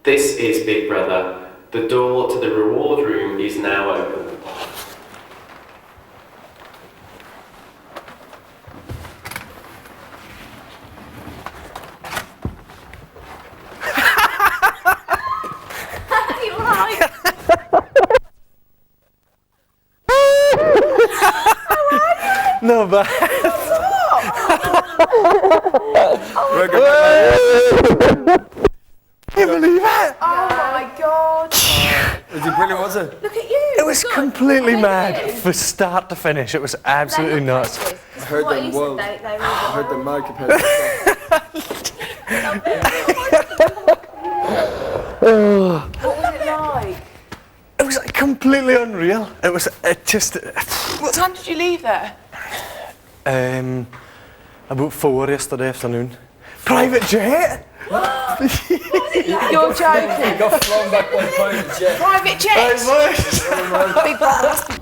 This is Big Brother. The door to the reward room is now open. No, but I can't believe it. Oh my god. Was it brilliant, was it? Look at you. It was completely mad from start to finish. It was absolutely nuts. I heard them well. I heard them mad compared to What was it like? It was like completely unreal. It just. What time did you leave there? About 4 yesterday afternoon. Private jet? You're joking. got flown back by private jet. Private jet. Big Brother.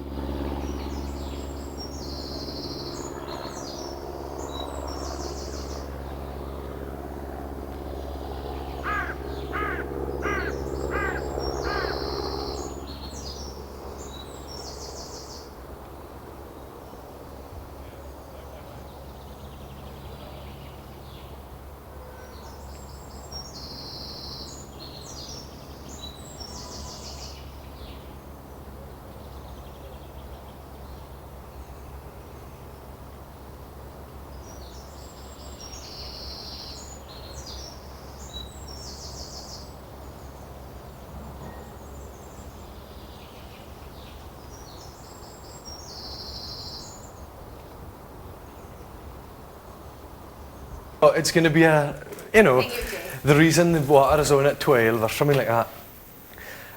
Oh, it's going to be the reason the water is on at 12 or something like that.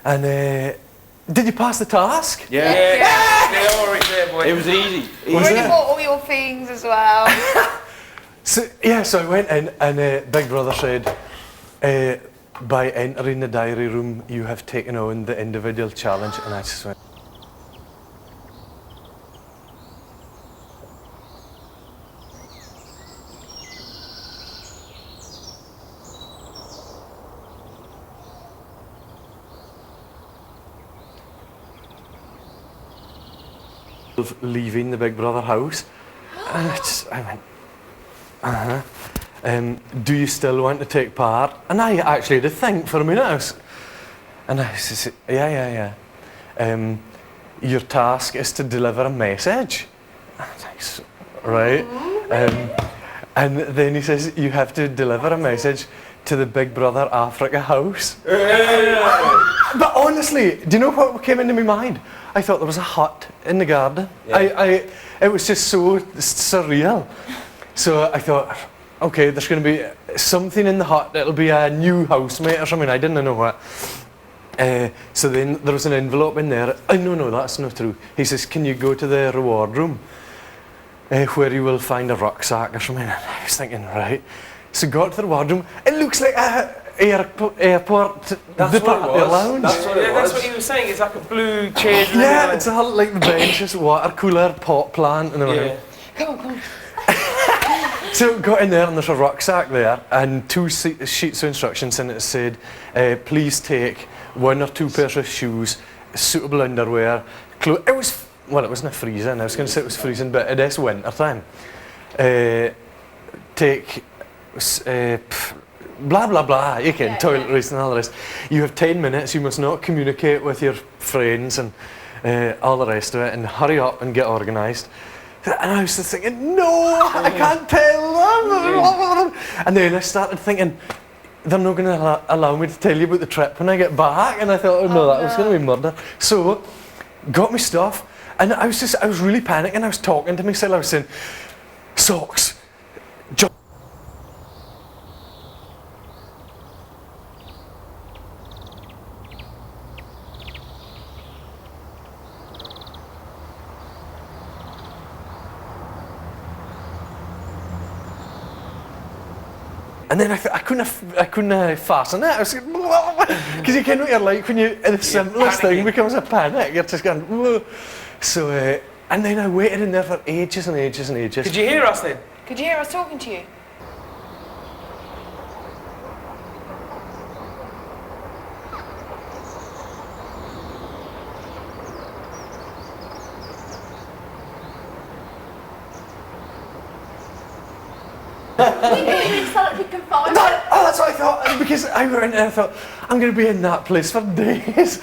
And did you pass the task? Yeah. It was easy. You already bought all your things as well. So I went in and Big Brother said, by entering the diary room, you have taken on the individual challenge. And I just went, of leaving the Big Brother house. And I went, do you still want to take part? And I actually had to think for a minute. And I said, yeah. Your task is to deliver a message. Right? And then he says, you have to deliver a message to the Big Brother Africa house. But honestly, do you know what came into my mind? I thought there was a hut in the garden. Yeah. It was just so surreal. So I thought, okay, there's going to be something in the hut. It'll be a new housemate or something. I didn't know what. So then there was an envelope in there. No, that's not true. He says, can you go to the reward room where you will find a rucksack or something? And I was thinking, right. So got to the reward room. It looks like a airport lounge. That's what he was saying. It's like a blue chair. Yeah, it's all like the benches, water cooler, pot plant, and everything. Come on. So got in there and there's a rucksack there and 2 sheets of instructions, and it said, please take 1 or 2 pairs of shoes, suitable underwear, clothes. It wasn't freezing. I was going to say it was freezing, but it is winter time. Take blah, blah, blah. You can, toiletries and all the rest. You have 10 minutes, you must not communicate with your friends and all the rest of it, and hurry up and get organised. And I was just thinking, no, I can't tell them. And then I started thinking, they're not going to allow me to tell you about the trip when I get back. And I thought, oh no, that was going to be murder. So, got my stuff, and I was really panicking. I was talking to myself, I was saying, socks, and then I couldn't fasten it. I was like, because you can know what you're like when the simplest thing becomes a panic. You're just going, whoa. So, and then I waited in there for ages and ages and ages. Could you hear us then? Could you hear us talking to you? Oh, that's what I thought. Because I went and I thought, I'm going to be in that place for days.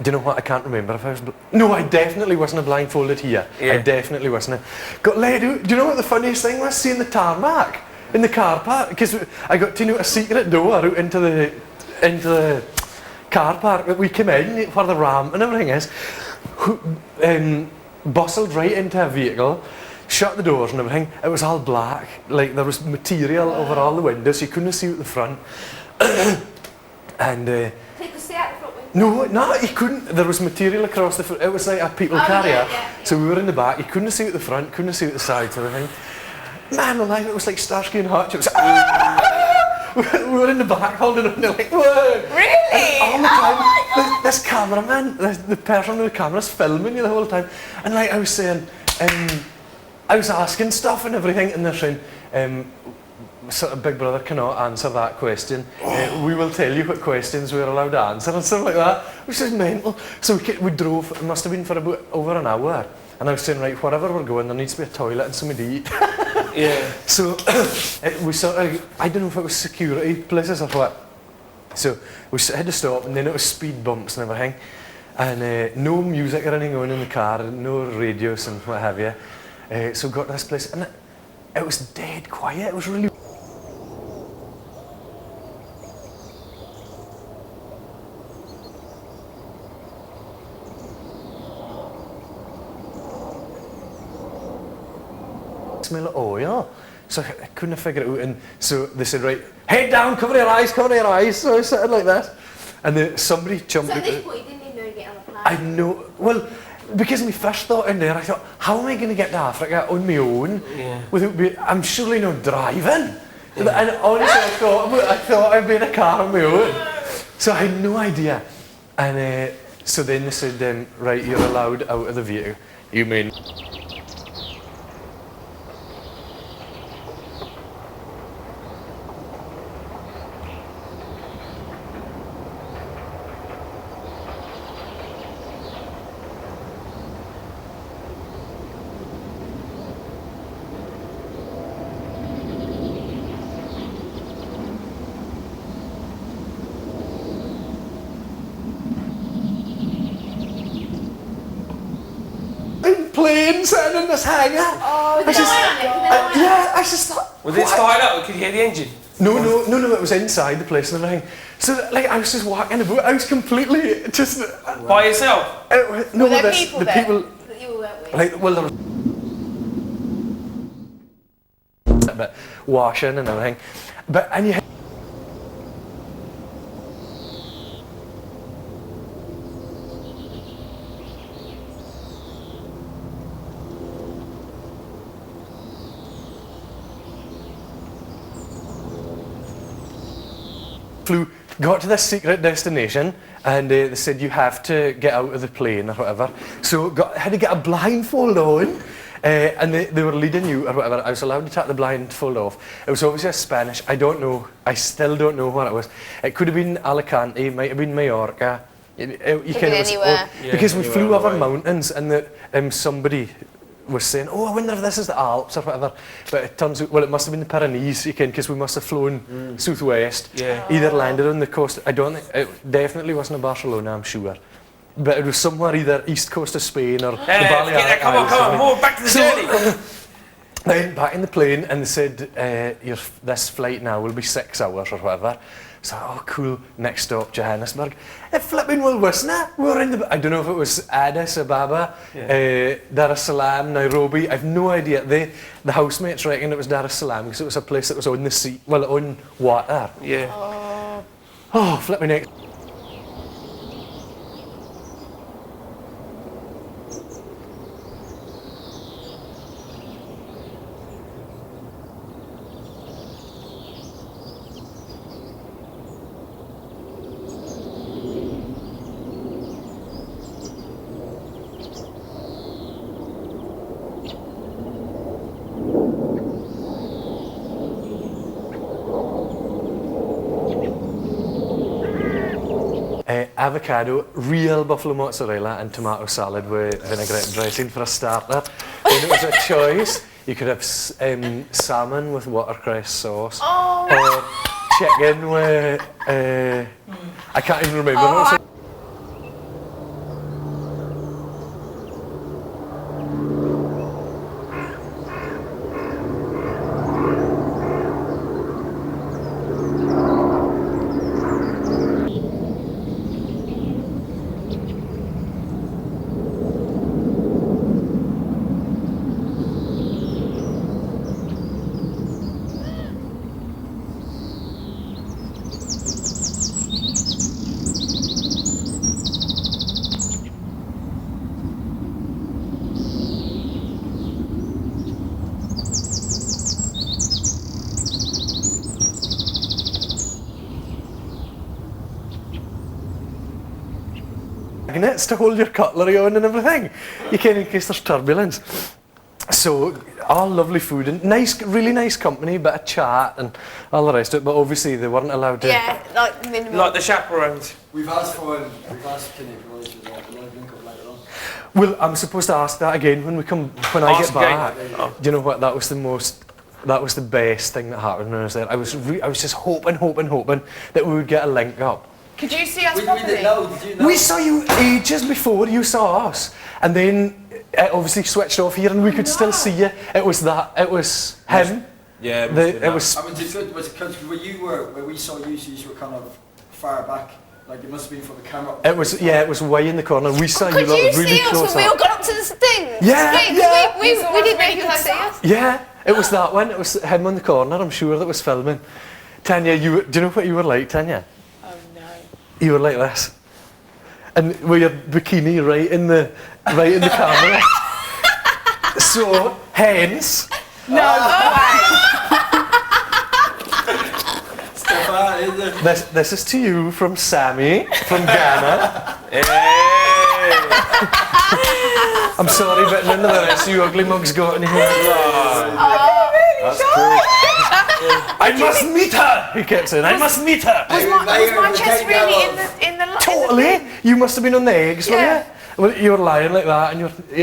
Do you know what? I can't remember if I was... No, I definitely wasn't blindfolded here. Yeah. I definitely wasn't. Got let out. Do you know what the funniest thing was? Seeing the tarmac in the car park. Because I got to know a secret door out into the car park that we came in, where the ramp and everything is. Bustled right into a vehicle, shut the doors and everything. It was all black. Like, there was material over all the windows. You couldn't see out the front. And... So you could see out the front window? No, you couldn't. There was material across the front. It was like a people carrier. Yeah. So we were in the back. You couldn't see out the front, couldn't see out the sides and everything. Man alive, it was like Starsky and Hutch. It was... we were in the back holding on, they're like, whoa! Really? And all the time, this cameraman, the person with the camera's filming you the whole time. And like I was saying, I was asking stuff and everything, and they're saying, sort of Big Brother cannot answer that question. We will tell you what questions we're allowed to answer and stuff like that, which is mental. So we drove, it must have been for about over an hour. And I was saying, right, wherever we're going, there needs to be a toilet and something to eat. Yeah. So we sort of, I don't know if it was security places or what. So we had to stop, and then it was speed bumps and everything. And no music or anything going in the car, no radios and what have you. So we got to this place, and it was dead quiet. It was really... smell of oil. So I couldn't figure it out, and so they said, right, head down, cover your eyes, cover your eyes. So I was sitting like that, and then somebody jumped So out. at this point you didn't even know you get on a plane? I know, well, because my first thought in there, I thought, how am I going to get to Africa on my own? Yeah. Without I'm surely not driving. Yeah. And honestly, I thought I'd be in a car on my own. So I had no idea. And so then they said, right, you're allowed out of the vehicle. You mean... plane sitting in this hangar. Oh, I just, yeah, I just thought. Was it started up? Could you hear the engine? No, it was inside the place and everything. So, like, I was just walking about, I was completely just. By yourself? No, Were there this- people the there? people. But you weren't with. Like, well, there was a bit washing and everything, but and you. Got to this secret destination and they said you have to get out of the plane or whatever. So had to get a blindfold on and they were leading you or whatever. I was allowed to take the blindfold off. It was obviously a Spanish. I don't know. I still don't know what it was. It could have been Alicante, might have been Mallorca. You Could kind be of anywhere. because we anywhere flew on the over way. mountains and somebody was saying, oh, I wonder if this is the Alps or whatever. But it turns out, well, it must have been the Pyrenees, you can, because we must have flown southwest. Yeah. Either landed on the coast, I don't think, it definitely wasn't in Barcelona, I'm sure. But it was somewhere either east coast of Spain or the Balearic Come on, Isles. more back to the journey. Then back in the plane and they said, this flight now will be 6 hours or whatever. So, oh cool, next stop, Johannesburg. Flipping well, wasn't it? We were in the, I don't know if it was Addis Ababa, Dar es Salaam, Nairobi, I've no idea. The housemates reckon it was Dar es Salaam because it was a place that was on the sea, well, on water. Yeah. Oh, flipping next. Avocado, real buffalo mozzarella and tomato salad with vinaigrette dressing for a starter. Then it was a choice. You could have salmon with watercress sauce or chicken with, I can't even remember. What it was. Magnets to hold your cutlery on and everything. You can in case there's turbulence. So, all lovely food and nice, really nice company, bit of chat and all the rest of it. But obviously they weren't allowed to. Yeah, like minimum. Like the chaperones. We've asked Kenny if he wants to link up later on. Well, I'm supposed to ask that again when I Ask get back. again. Oh. Do you know what? That was the best thing that happened when I was there. I was just hoping that we would get a link up. Could you see us We properly? didn't know, did you know? We saw you ages before you saw us, and then it obviously switched off here, and we could still see you. It was him. Yeah, It was. I mean, it's good, was it because where we saw you, so you were kind of far back, like it must have been from the camera. It was way in the corner. We saw Could you you really see us close when we all up. got up to this thing? Yeah, Wait, 'cause yeah. we didn't know you could see us. Yeah, it was that one. It was him on the corner. I'm sure that was filming. Tanya, do you know what you were like, Tanya? Oh no. You were like this, and with your bikini right in the camera. So, hence, Stefan, is it? this is to you from Sammy from Ghana. I'm sorry, but none of the rest of you ugly mugs got any here. That's cool. I must meet her. He kept saying, I must meet her. Was my chest really in the Totally. You must have been on the eggs, Yeah. weren't you? Well, you were lying like that, and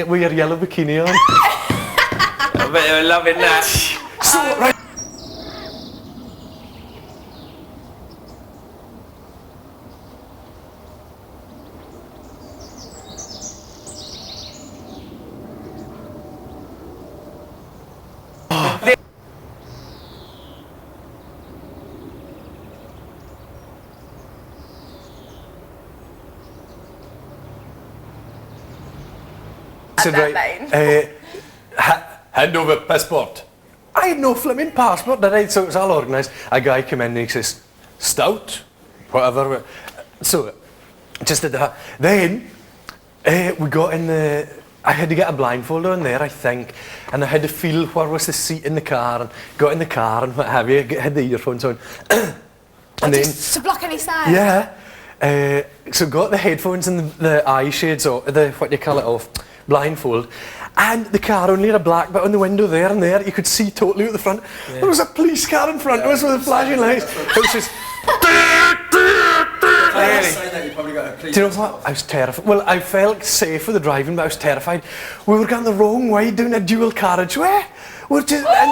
with your yellow bikini on. I bet they were loving that. So, right. said, that right, hand over passport. I had no flipping passport, did I? So it was all organised. A guy came in and he says, stout, whatever. So, just did that. Then, we got in the... I had to get a blindfold on there, I think, and I had to feel where was the seat in the car, and got in the car and what have you, had the earphones on. And then, Just to block any sound. yeah, so got the headphones and the eye shades, or the, what do you call it, off, blindfold, and the car only had a black bit on the window there and there, you could see totally at the front. There was a police car in front of us with flashing lights. It was just... Saying that you probably got a police. Do you know what? I was terrified. Well, I felt safe with the driving, but I was terrified. We were going the wrong way down a dual carriageway. We're just, and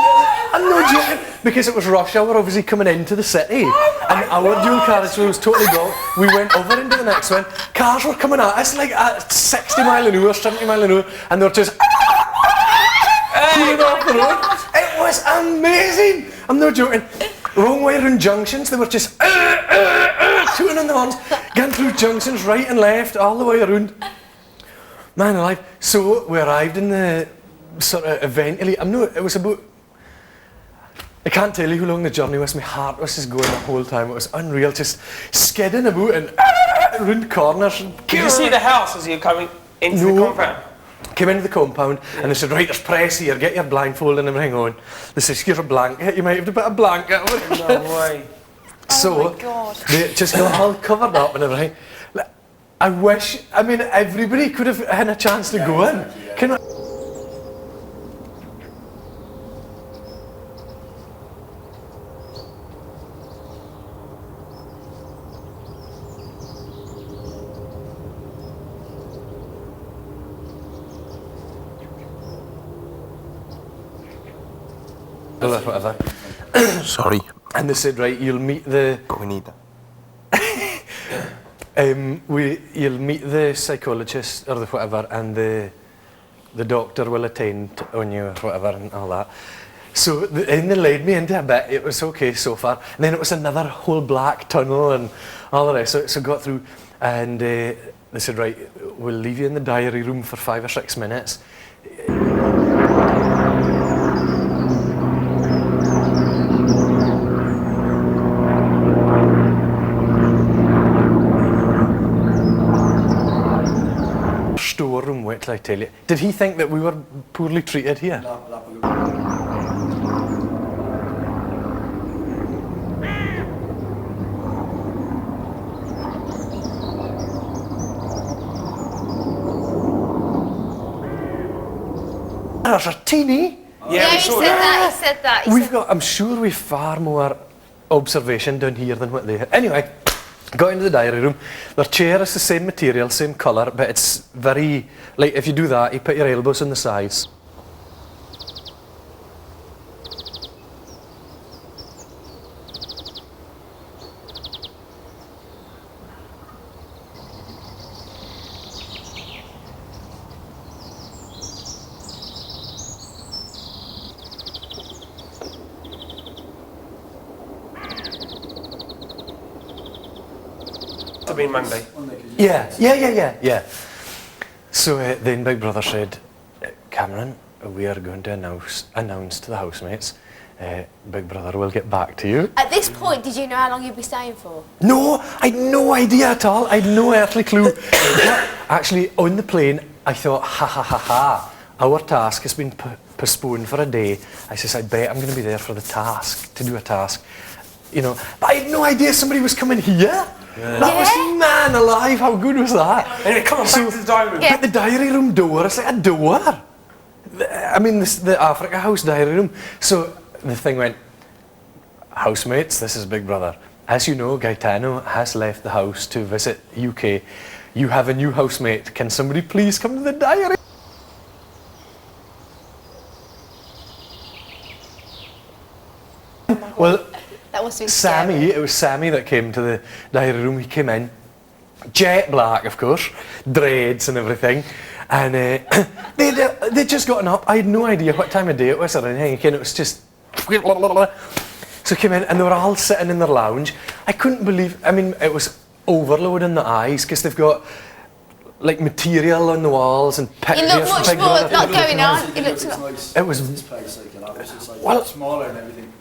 I'm not joking, because it was rush hour, obviously coming into the city, and our dual carriageway was totally blocked. We went over into the next one. Cars were coming at us like at 60 mile an hour, 70 mile an hour, and they were just pulling off the road. It was amazing. I'm not joking. Wrong way around junctions. They were just tooting on the horns, going through junctions right and left, all the way around. Man alive. So we arrived in the sort of eventually, it was about, I can't tell you how long the journey was. My heart was just going the whole time. It was unreal, just skidding about and around corners. Did you see the house as you were coming into the compound? Came into the compound and they said, right, there's press here, get your blindfold and everything on. They said, here's a blanket, you might have to put a blanket over it. No way. So, Oh my God. they just got all covered up and everything. Like, I wish, I mean, everybody could have had a chance to go in. Can I? Whatever. Sorry, And they said, right, you'll meet the but we need that. you'll meet the psychologist or the whatever, and the doctor will attend on you or whatever and all that. So and they laid me into a bit. It was okay so far. And then it was another whole black tunnel and all the rest. So got through, and they said, right, we'll leave you in the diary room for 5 or 6 minutes. Storeroom, wait till I tell you. Did he think that we were poorly treated here? There's a teeny. Yeah, we he saw said that. that. He said that. He We've said, got, I'm sure we've far more observation down here than what they had. Anyway, got into the diary room. Their chair is the same material, same colour, but it's very, like if you do that, you put your elbows on the sides. To be Monday. Yeah. So then Big Brother said, Cameron, we are going to announce to the housemates, Big Brother will get back to you. At this point, did you know how long you'd be staying for? No, I had no idea at all. I had no earthly clue. Actually, on the plane, I thought, ha, our task has been postponed for a day. I says, I bet I'm going to be there for the task, to do a task. You know, but I had no idea somebody was coming here. That was, man alive, how good was that? Anyway, come on, back to the diary room. But the diary room door, it's like a door. I mean, the Africa House diary room. So the thing went, housemates, this is Big Brother. As you know, Gaetano has left the house to visit UK. You have a new housemate. Can somebody please come to the diary? Well, That must be Sammy, it was Sammy that came to the diary room. He came in, jet black, of course, dreads and everything, and they'd just gotten up. I had no idea what time of day it was or anything. It was just so came in and they were all sitting in their lounge. I couldn't believe. I mean, it was overloading the eyes because they've got like material on the walls and You pictures. look much big more brother. not going on. It It looks looks like. nice. It was- This place, like, you know, it's just like Well- smaller and everything.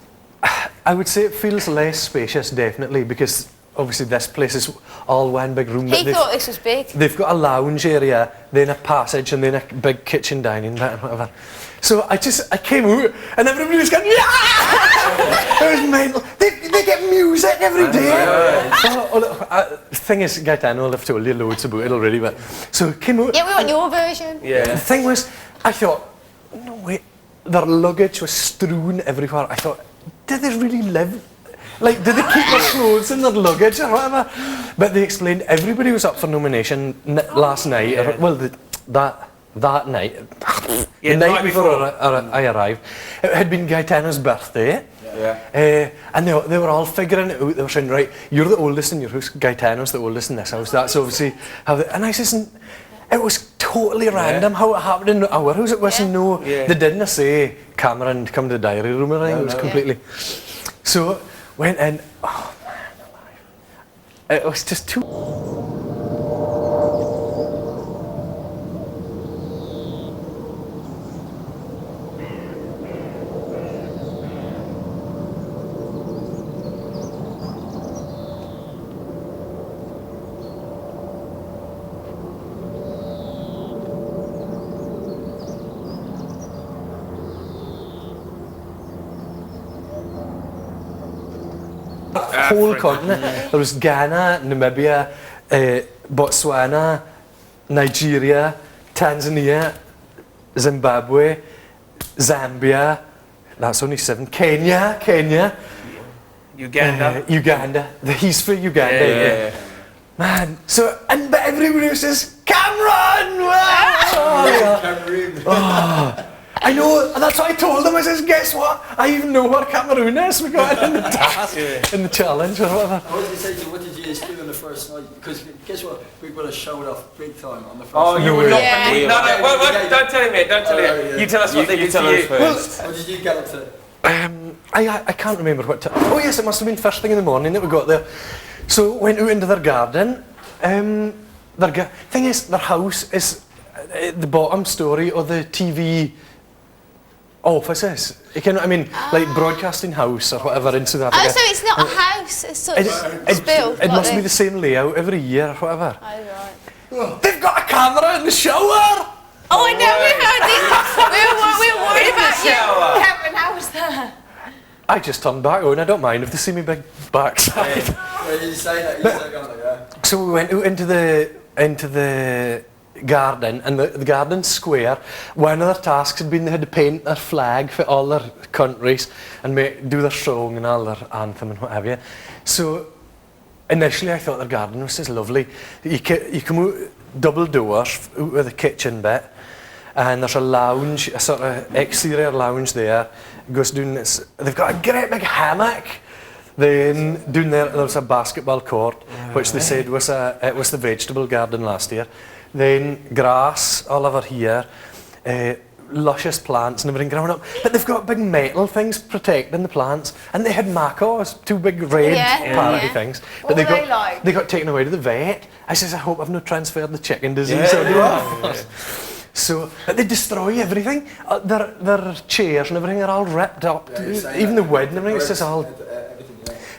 I would say it feels less spacious, definitely, because obviously this place is all one big room. but He thought this was big. they've got a lounge area, then a passage, and then a big kitchen dining bit and whatever. So I came out and everybody was going, yeah! It was mental. They get music every day. The thing is, Gaetano, I've told you loads about it already, but so I came out. Yeah, we want your version. The thing was, I thought, no wait, their luggage was strewn everywhere. I thought, did they really live? Like, did they keep their clothes in their luggage or whatever? But they explained everybody was up for nomination last night. Or, well, that night, Yeah, the night before I arrived, it had been Gaetano's birthday. And they were all figuring it out. They were saying, right, you're the oldest in your house, Gaetano's the oldest in this house. That's obviously how and I said, it was totally random how it happened in our house. It wasn't they didn't say, Cameron, come to the diary room or anything. It was completely. So, went in, oh man alive. It was just too. Whole continent. There was Ghana, Namibia, Botswana, Nigeria, Tanzania, Zimbabwe, Zambia. That's only 7. Kenya, Uganda. Uganda. He's for Uganda. Man, so but everybody says Cameron. Wow! I know, and that's what I told them. I says, guess what? I even know where Cameroon is. We got it in the task, in the challenge or whatever. What did you say to you? What did you guys do on the first night? Because guess what? Big Brother showed off big time on the first Oh, night. you would not Yeah. believe. No, wait, don't tell him it. Don't tell him it. You tell us what they did to you. What did you get up to? I can't remember what time. Oh yes, it must have been first thing in the morning that we got there. So went out into their garden. Thing is, their house is the bottom story of the TV offices. You know what I mean? Like broadcasting house or whatever in South Africa. Oh, so it's not a house as such. It's built. It like must be the this. same layout every year or whatever. Oh, right. They've got a camera in the shower! Oh, I know, we heard this. We were worried about shower. you. Cameron, how was that? I just turned back on. I don't mind if they see me big backside. Where did you say that? You said that, yeah. So we went out into the garden, and the garden square. One of their tasks had been they had to paint their flag for all their countries and do their song and all their anthem and what have you. So initially I thought their garden was just lovely. You come out double doors out with the kitchen bit, and there's a lounge, a sort of exterior lounge there. It goes down this. They've got a great big hammock. Then down there was a basketball court, which they said was it was the vegetable garden last year. Then grass all over here, luscious plants and everything growing up. But they've got big metal things protecting the plants, and they had macos, 2 big red parroty things. But What were they like? They got taken away to the vet. I says, I hope I've not transferred the chicken disease. So they destroy everything. Their chairs and everything are all ripped up. Even the wood and everything. It's just all.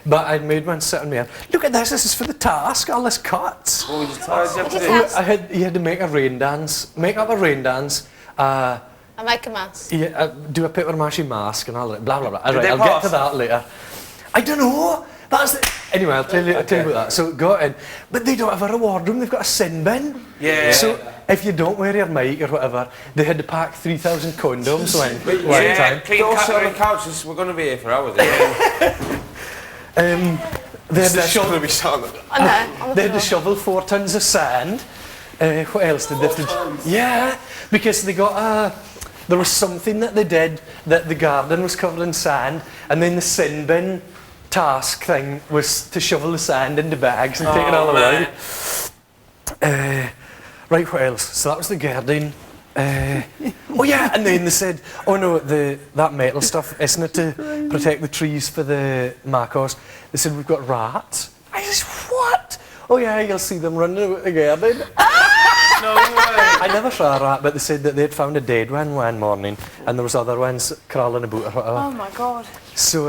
But I made one sit on me. Look at this. This is for the task. All this cuts. What was your It just has You had to make a rain dance. Make up a rain dance. a make a mask. Yeah, do a paper mache mask and all that. Blah blah blah. Did Right, they I'll get pass? to that later. I don't know. Anyway, I'll tell you about that. So got in, but they don't have a reward room. They've got a sin bin. Yeah. So if you don't wear your mic or whatever, they had to pack 3,000 condoms one time. Clean Also on the cutlery. couches, we're going to be here for hours. They had to That's shovel. going to be something. I know. on the They had to floor. shovel 4 tons of sand. What else did they have to do? Yeah, because they got there was something that they did that the garden was covered in sand, and then the sin bin task thing was to shovel the sand into bags and take it all away. Right, what else? So that was the garden. Oh yeah, and then they said, oh no, that metal stuff, isn't it to protect the trees for the macos? They said, we've got rats. I said, what? Oh yeah, you'll see them running out the garden. No way. I never saw a rat, but they said that they'd found a dead one morning, and there was other ones crawling about or whatever. Oh my god. So,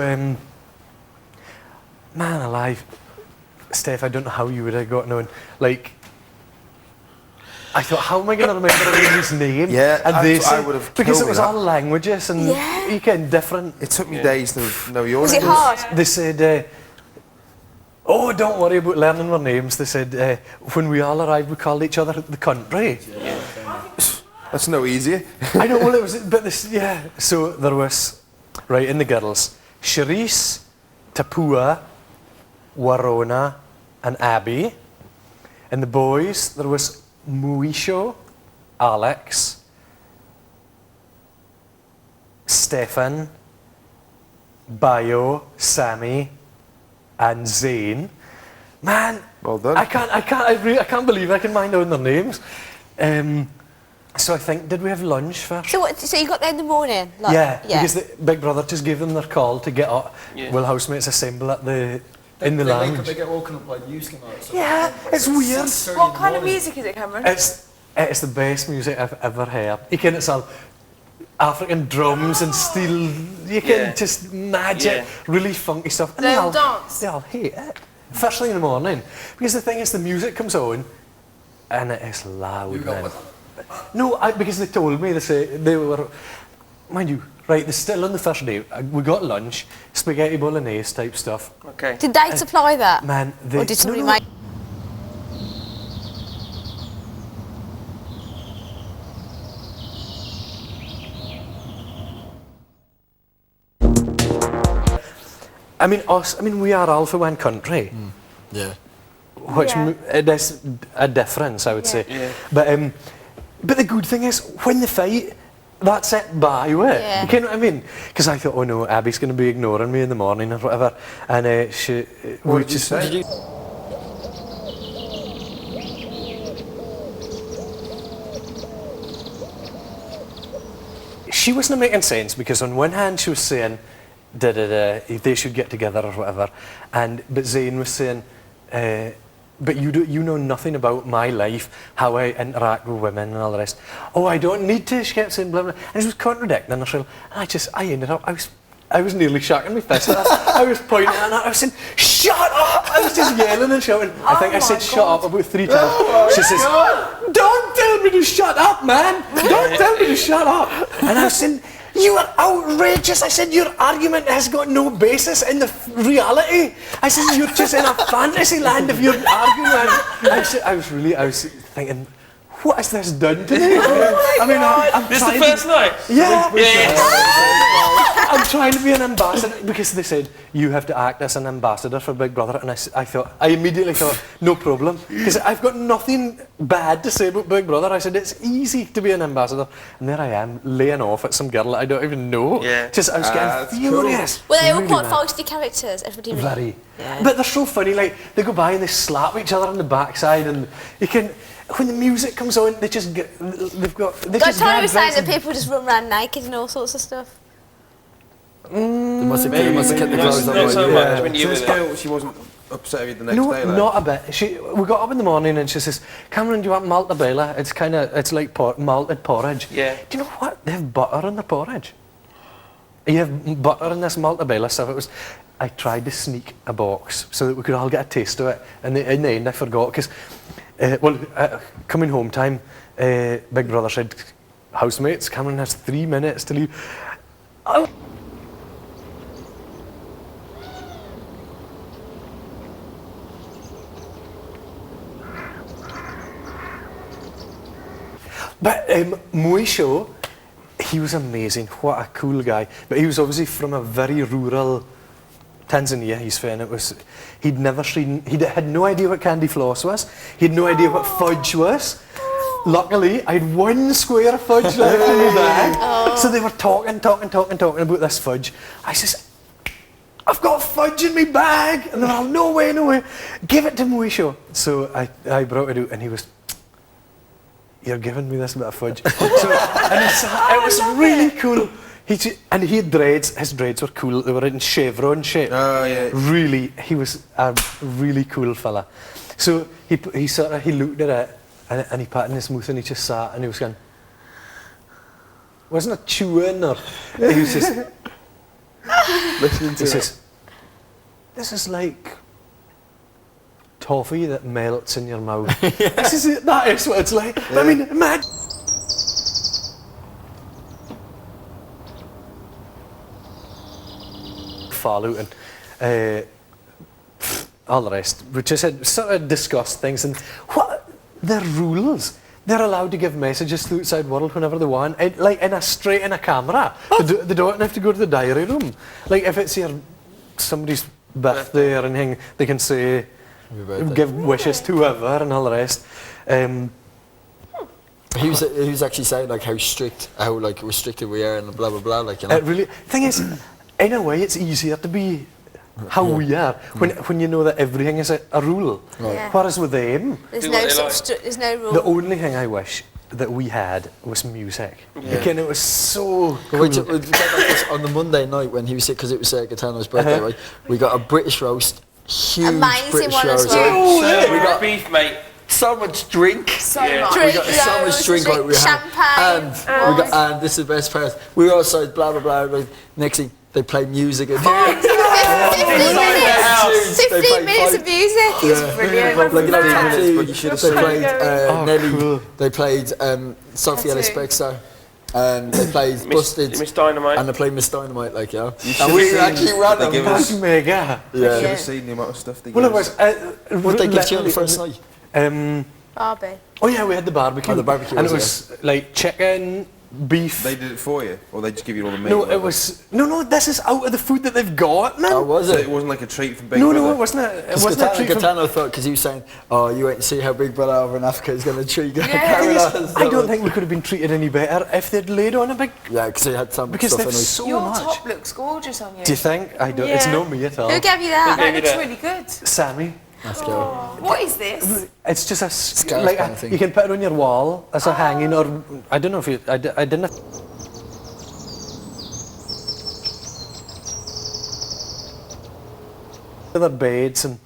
man alive, Steph, I don't know how you would have got known. Like, I thought, how am I going to remember everybody's name? Yeah, and I said- would have because killed it me, was that. all languages and you can different. It took me days to know your Was it name. hard? They said, oh, don't worry about learning our names. They said, when we all arrived, we called each other the country. That's no easier. I know, well, it was, but this, yeah. So there was, right, in the girls, Charisse, Tapua, Warona, and Abby. In the boys, there was Muisho, Alex, Stefan, Bayo, Sammy, and Zane. Man, Well done. I can't believe I can mind all their names. So I think, did we have lunch first? So what? So you got there in the morning? Like, Yeah, because the Big Brother just gave them their call to get up. Yeah. Will housemates assemble at the in the They wake up, lounge? they get woken up like music and all that. So Yeah, it's weird. 6:30 What in the kind of morning. music is it, Cameron? It's the best music I've ever heard. You can, it's all African drums and steel. You can Yeah. just magic, Yeah. really funky stuff. And They'll dance. They all hate it. First thing in the morning, because the thing is, the music comes on, and it is loud. You got man. what? No, because they told me they were, mind you, right. They're still on the first day. We got lunch, spaghetti bolognese type stuff. Okay. Did they supply that? Man, they Or did somebody no, make? I mean, us. I mean, we are all for one country. Yeah. Which Yeah. it is a difference, I would say. Yeah. But the good thing is, when they fight, that's it, bye with it. Yeah. You know what I mean? Because I thought, oh no, Abby's going to be ignoring me in the morning or whatever. And she... What we did you just- say? She wasn't making sense, because on one hand she was saying, they should get together or whatever. But Zayn was saying, but you know nothing about my life, how I interact with women and all the rest. Oh, I don't need to, she kept saying blah, blah. And she was contradicting herself. And I ended up, I was nearly shaking my fist at her. I was pointing at her, I was saying, shut up! I was just yelling and shouting. I think I said shut up about 3 times. She says, don't tell me to shut up, man! Don't tell me to shut up! And I was saying, you are outrageous. I said, your argument has got no basis in the reality. I said, you're just in a fantasy land if you're arguing. I was thinking, what has this done to me? I mean, I'm This is the trying first night? Yeah. Yeah. I'm trying to be an ambassador, because they said you have to act as an ambassador for Big Brother, and I immediately thought, no problem, because I've got nothing bad to say about Big Brother. I said it's easy to be an ambassador, and there I am laying off at some girl that I don't even know. Yeah. Just I was That's getting furious. Well, they were Really quite mad. feisty characters. Everybody. Very. Yeah. But they're so funny. Like they go by and they slap each other on the backside, and you can. When the music comes on, they just get. They've got. They But just Tony grab was saying drinks that and- people just run around naked and all sorts of stuff. They must have kept the Not- clothes on. not so yeah. much when you So were this there. girl, she wasn't upset with you the next No, day, like? not a bit. We got up in the morning and she says, Cameron, do you want maltabella? It's like malted porridge. Yeah. Do you know what? They have butter in the porridge. You have butter in this maltabella stuff. I tried to sneak a box so that we could all get a taste of it. And in the end, I forgot, because, coming home time, Big Brother said, housemates, Cameron has 3 minutes to leave. Oh. But Muisho, he was amazing. What a cool guy. But he was obviously from a very rural Tanzania. He's saying he'd never seen. He had no idea what candy floss was. He had no idea what fudge was. Luckily, I had 1 square of fudge left in my bag. So they were talking about this fudge. I says, I've got fudge in my bag. And they're all, no way. Give it to Muisho. So I brought it out, and he was, you're giving me this bit of fudge. It was really cool. He had dreads. His dreads were cool. They were in chevron shape. Oh, yeah. Really, he was a really cool fella. So he looked at it, and he patted his mouth and he just sat and he was going, wasn't it chewing or, he was just, Listening to he it. says, this is like toffee that melts in your mouth. This is it, that is what it's like. I mean, imagine. Fallout and all the rest. We just had sort of discussed things and what their rules. They're allowed to give messages to the outside world whenever they want, like straight in a camera. They don't have to go to the diary room. Like if it's somebody's birthday or anything, they can say, give wishes to whoever and all the rest. He was actually saying like how like restricted we are and blah blah blah. Like, you know. It really. Thing is, in a way, it's easier to be how we are when you know that everything is a rule. Yeah. Whereas with them, There's Do no what they sort like. of there's no rule. the only thing I wish that we had was music. Again, it was so cool. We talked about this on the Monday night when he was sick because it was Gaetano's birthday, right? We got a British roast, huge Amazing British one as roast. well. So We got beef, mate. so much drink. So Yeah. much. We got so much drink like we had. champagne. And this is the best part. We were outside, blah blah blah. Like, next thing they play music. And 15 minutes. They 15 played minutes five- of music. Brilliant. Like, you know, Fantastic. they but you should have they seen played Nelly. cool. They played Sophie Ellis Tattoo. Bextor. They played Busted. Miss Dynamite. And they played Miss Dynamite, like, yeah. should And we have seen actually ran they them. give That's us- mega. Should Yeah. have seen the amount of stuff they Well, it give us. was. What they give to you on the first night? Barbie. Oh yeah, we had the barbecue. Oh, the barbecue and it was was like chicken, beef. They did it for you, or they just give you all the meat? No, whatever? it was no. This is out of the food that they've got, man. Oh, was So it? it wasn't like a treat from Big no, Brother? no, it wasn't. It Because wasn't a treat from- Gaetano thought, because he was saying, oh, you wait and see how Big Brother over in Africa is going to treat you. I don't think we could have been treated any better if they'd laid on a big. Yeah, because he had some Because stuff they've in it. so Your much. top looks gorgeous on you. Do you think? I don't. It's Yeah. not me at all. Who gave you that? That looks really good. Sammy. Let's go. What is this? It's just a Scarf like kind of thing. you can put it on your wall as a hanging, or I don't know if you. I didn't. Other beds and.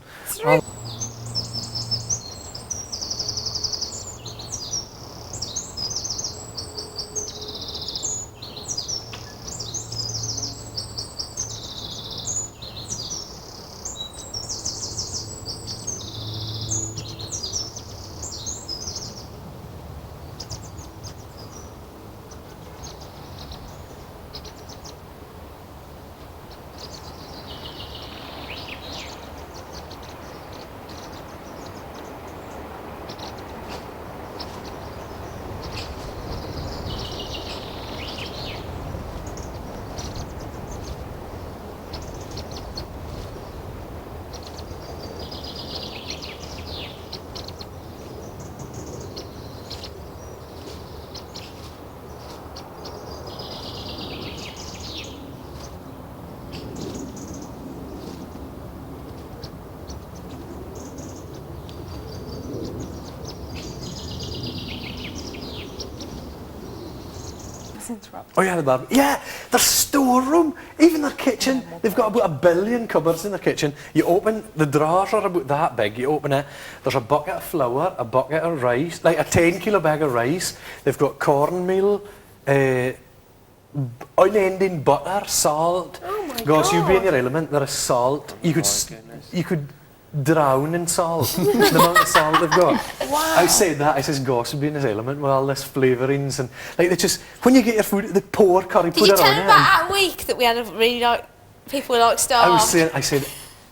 Oh yeah, the barbecue. Yeah, their storeroom, even their kitchen. They've got about 1 billion cupboards in their kitchen. You open, the drawers are about that big. You open it, there's a bucket of flour, a bucket of rice, like a 10-kilo bag of rice. They've got cornmeal, unending butter, salt. Oh my Gosh, you'd be in God. your element. There is salt. You could drown in salt. The amount of salt they've got. Wow. I said that. I says, gosh, would be in his element with all this flavourings and like they just when you get your food, they pour curry Did you powder tell on him it. about that week that we had a really like people were like starved? I said,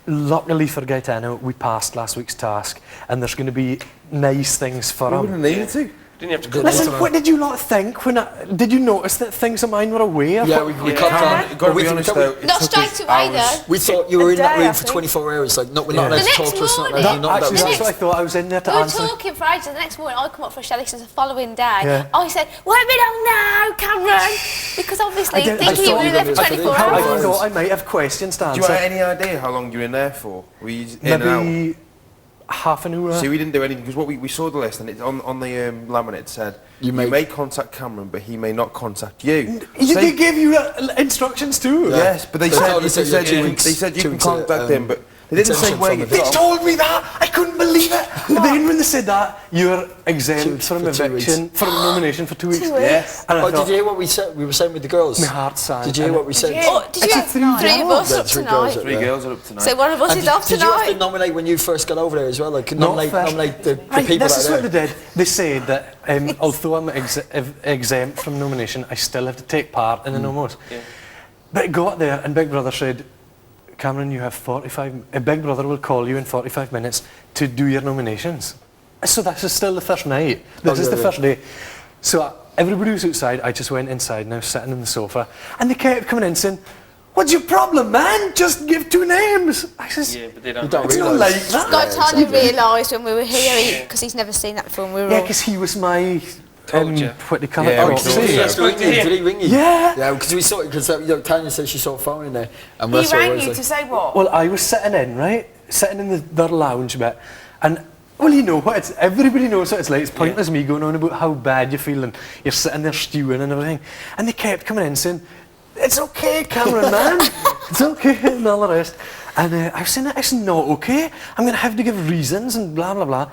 luckily for Gaetano, we passed last week's task, and there's going to be nice things for We him. wouldn't have needed to. Didn't you have to cook? Listen, what did you lot think when did you notice that things of mine were away? Yeah, we copped on. Got to We be think honest that we- though. it Not took straight us away hours. though. We thought you were in that day, I room for think. 24 hours. Like, we're not Yeah. allowed The to talk next to us. Not morning- allowed, not Actually, allowed that's what I thought. I was in there to We were answer. talking for ages. The next morning, I come up for Shelley the following day. Yeah. I said, "Won't be long now, Cameron," because obviously I did- I thinking you thought were you there were for gonna- 24 How I long? hours. thought I might have questions to Do you have answer. any idea how long you were in there for? Were you in and out? Maybe half an hour. See, we didn't do anything because what we saw the list and it's on the laminate it said you may contact Cameron, but he may not contact you. They gave you instructions too. Yes, but they They said told us that they you had 2 weeks you can to, contact him, but They didn't say Attention where from you the got. top. told me that. I couldn't believe it. Then when they said that, you're 2 exempt weeks from for 2 eviction, from nomination for 2 weeks. 2 weeks. Yes. And I Oh, thought, did you hear what we said? We were saying with the girls. my heart sank. Did you hear what we said? Oh, did you? It's a 3 of us Yeah, up 3 girls tonight. up Three there. girls are up tonight. So one of us And is off did you have to tonight. nominate when you first got over there as well? Like, could Not nominate, first. nominate the Right, people this that is are what there. they did. They said that although I'm exempt from nomination, I still have to take part in the nomos. But it got there, and Big Brother said, Cameron, you have 45... Big Brother will call you in 45 minutes to do your nominations. So this is still the first night. This is the first day. So everybody was outside. I just went inside, and I was sitting on the sofa. And they kept coming in saying, what's your problem, man? Just give 2 names. I says, Yeah, but they You don't. don't it's not realise. like that. Gaetano realised when we were here, because he's never seen that before, and we were Yeah, all... because he was my... Told you. what do you call Yeah, it? we Proxy. told you. Yes, Spoke to him. did he ring you? Yeah. Yeah, because we saw, because Tanya said she saw a phone in there. And He that's what it rang was you like. to say what? Well, I was sitting in, right? Sitting in their lounge bit. And, well, you know what it's... Everybody knows what it's like. It's pointless me going on about how bad you feel and you're sitting there stewing and everything. And they kept coming in saying, it's okay, Cameron, man. It's okay, and all the rest. And I was saying, it's not okay. I'm going to have to give reasons and blah, blah, blah.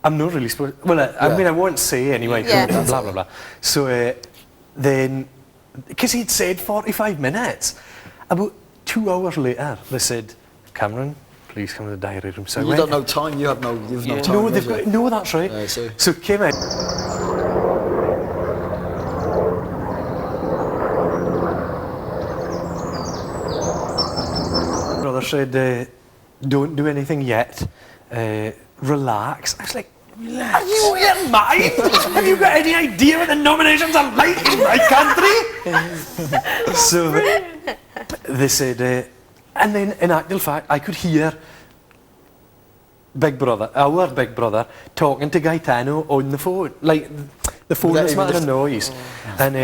I'm not really supposed... Well, I mean, I won't say anyway, Yeah. blah, blah, blah. So then... Because he'd said 45 minutes. About 2 hours later, they said, Cameron, please come to the diary room. So I You went. don't know time, you have no time. No, have they've you? got, no, that's right. Yeah, so- So came in. Brother said, don't do anything yet. Relax. I was like, are you out of your mind? Have you got any idea what the nominations are like in my country? So they said, and then in actual fact, I could hear Big Brother, our Big Brother, talking to Gaetano on the phone. Like, the phone Without was even making a just- noise. And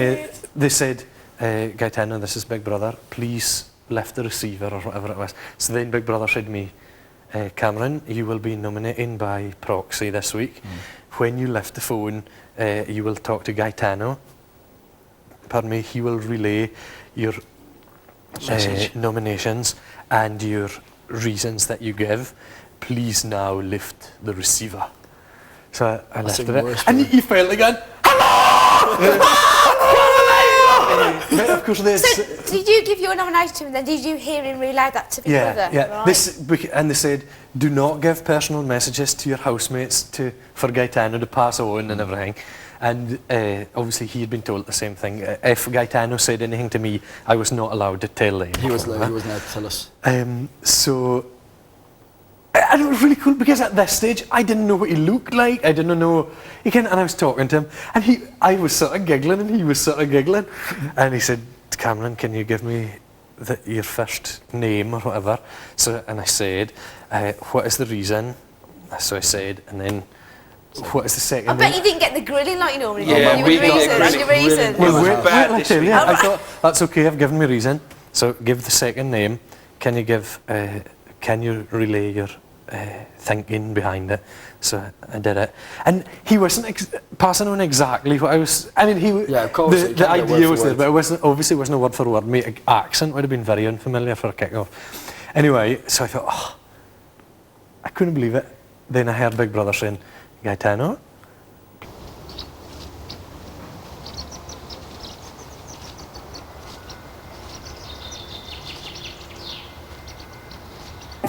they said, Gaetano, this is Big Brother, please lift the receiver or whatever it was. So then Big Brother said to me, Cameron, you will be nominating by proxy this week. When you lift the phone, you will talk to Gaetano. Pardon me, he will relay your nominations and your reasons that you give. Please now lift the receiver. So I That's lifted even it. worse, And really. he felt again, but of course there's... So, did you give your nomination to him, then did you hear him relay that to Big Brother? Yeah. Right. And they said, do not give personal messages to your housemates for Gaetano to pass on and everything. And obviously he had been told the same thing. If Gaetano said anything to me, I was not allowed to tell him. He wasn't there to tell us. So, and it was really cool because at this stage I didn't know what he looked like. I didn't know. And I was talking to him, and I was sort of giggling, and he was sort of giggling, and he said, "Cameron, can you give me your first name or whatever?" So, and I said, "What is the reason?" So I said, and then, "What is the second I name?" bet you didn't get the grilling like you normally do. Yeah, You we would got reason, grilling. your reason. Well, was wait bad till I this tell you. week. I thought, that's okay, I've given me reason. So give the second name. Can you give, can you relay your thinking behind it? So I did it. And he wasn't passing on exactly what I was, I mean, Yeah, of course, you the can't get idea word was for there, word. but it wasn't, obviously wasn't a word for word. My accent would have been very unfamiliar for a kick-off. Anyway, so I thought, oh, I couldn't believe it. Then I heard Big Brother saying, Gaetano,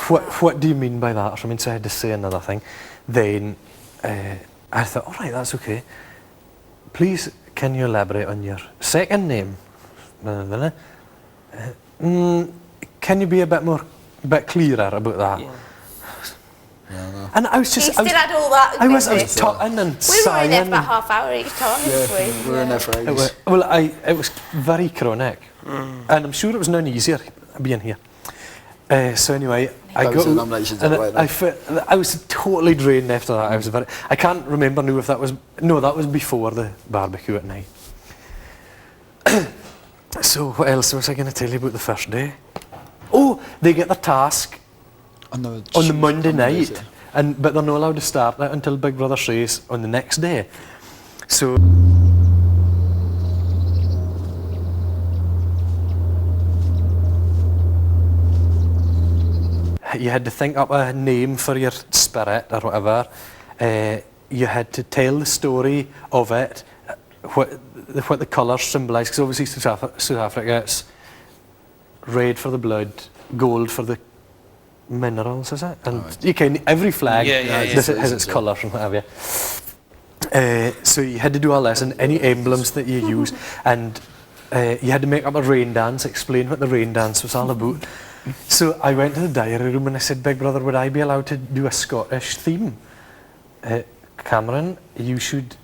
what do you mean by that? So I mean, so I had to say another thing. Then I thought, all right, that's okay. Please, can you elaborate on your second name? Can you be a bit clearer about that? Yeah. And I was He just, still had all that. I was bit. tutting and We were in there sighing. for about half hour each time, Yeah, weren't we were in there for It ages. was, well, it was very chronic, and I'm sure it was none easier being here. So anyway, I Those got are nominations and out the way, I was totally drained after that. I was I can't remember now if that was that was before the barbecue at night. So what else was I going to tell you about the first day? Oh, they get the task on the Monday night, but they're not allowed to start that until Big Brother says on the next day. So. you had to think up a name for your spirit or whatever. You had to tell the story of it, what the colours symbolise, because obviously South Africa, it's red for the blood, gold for the minerals, is it? And you can, every flag has its colours and what have you. So you had to do all this and any emblems that you use, and you had to make up a rain dance, explain what the rain dance was all about. So I went to the diary room and I said, Big Brother, would I be allowed to do a Scottish theme? Cameron, you should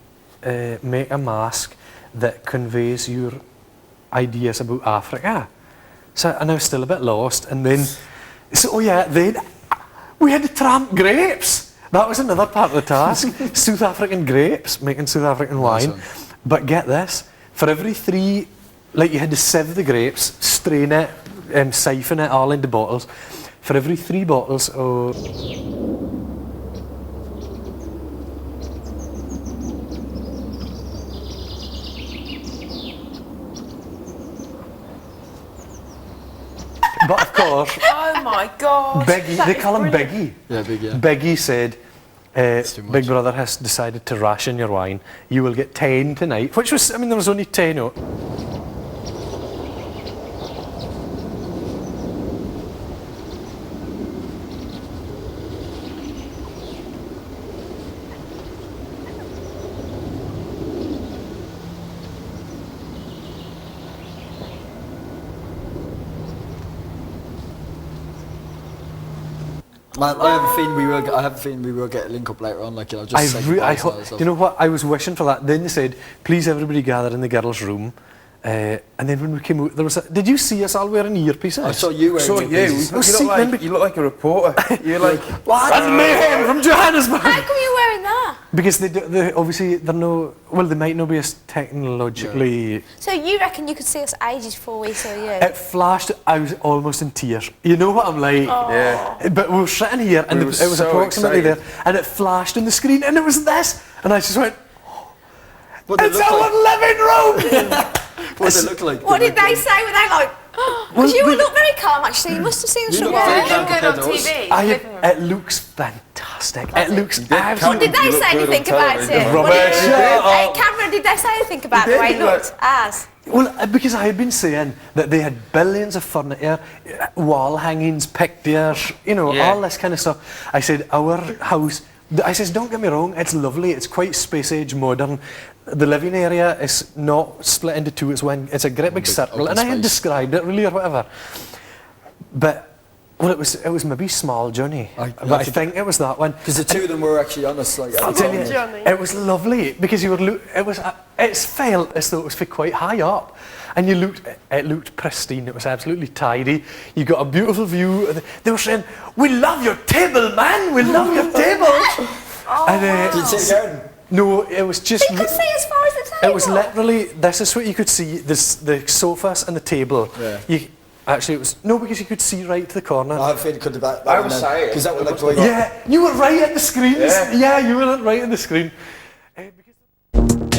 make a mask that conveys your ideas about Africa. So, and I was still a bit lost, and then, then we had to tramp grapes. That was another part of the task. South African grapes, making South African wine. But get this, for every 3, like you had to sieve the grapes, strain it, siphon it all into bottles. For every 3 bottles of... But of course, Oh my God. Beggy, That they is call him brilliant. Beggy. Yeah, big, yeah. Beggy said, too much. Big Brother has decided to ration your wine. You will get 10 tonight, which was, I mean, there was only 10. Man, I have a feeling we will get a link up later on. Like, you know, just say goodbye I to all hope. that stuff. Do you know what? I was wishing for that. Then they said, please everybody gather in the girls' room. And then when we came out, there was did you see us all wearing earpieces? I saw you wearing So earpieces. you look like a reporter. You're like, That's Mayhem from Johannesburg! How come you're wearing that? Because they obviously, they're no, well, they might not be as technologically... So you reckon you could see us ages before we saw you? It flashed, I was almost in tears. You know what I'm like? yeah. But we were sitting here and We it were was so approximately excited. there, and it flashed on the screen and it was this, and I just went, What did it it's look our like? living room! What did it look like? What did they say? Were they like, because you look very calm actually, you must have seen us You from look very there. calm. Look good on compared to us. TV. It looks fantastic. It looks Did absolutely... they say anything about it? Rubbish. What did- Shut Hey up. Cameron, did they say anything about the way it looked? As? Well, because I had been saying that they had billions of furniture, wall hangings, pictures, you know, all this kind of stuff. I said, our house, I says, don't get me wrong, it's lovely, it's quite space age modern. The living area is not split into 2, it's a great big circle, open and I had space. described it really or whatever. But, well, it was maybe Small Johnny, but I think it was that one. Because the 2 of them were actually honest. Like, I'll tell you, Johnny. it was lovely because you were it's felt as though it was for quite high up, and it looked pristine. It was absolutely tidy. You got a beautiful view. They were saying, "We love your table, man. We love your table." And, Did you see it again? no, it was just. You could see as far as the table. It was literally. This is what you could see. The sofas and the table. Yeah. Actually, it was no, because you could see right to the corner. I have a feeling it could have that. I was saying. Because that was like going Yeah, you were right at the screen. Yeah. Yeah, you were right at the screen. Because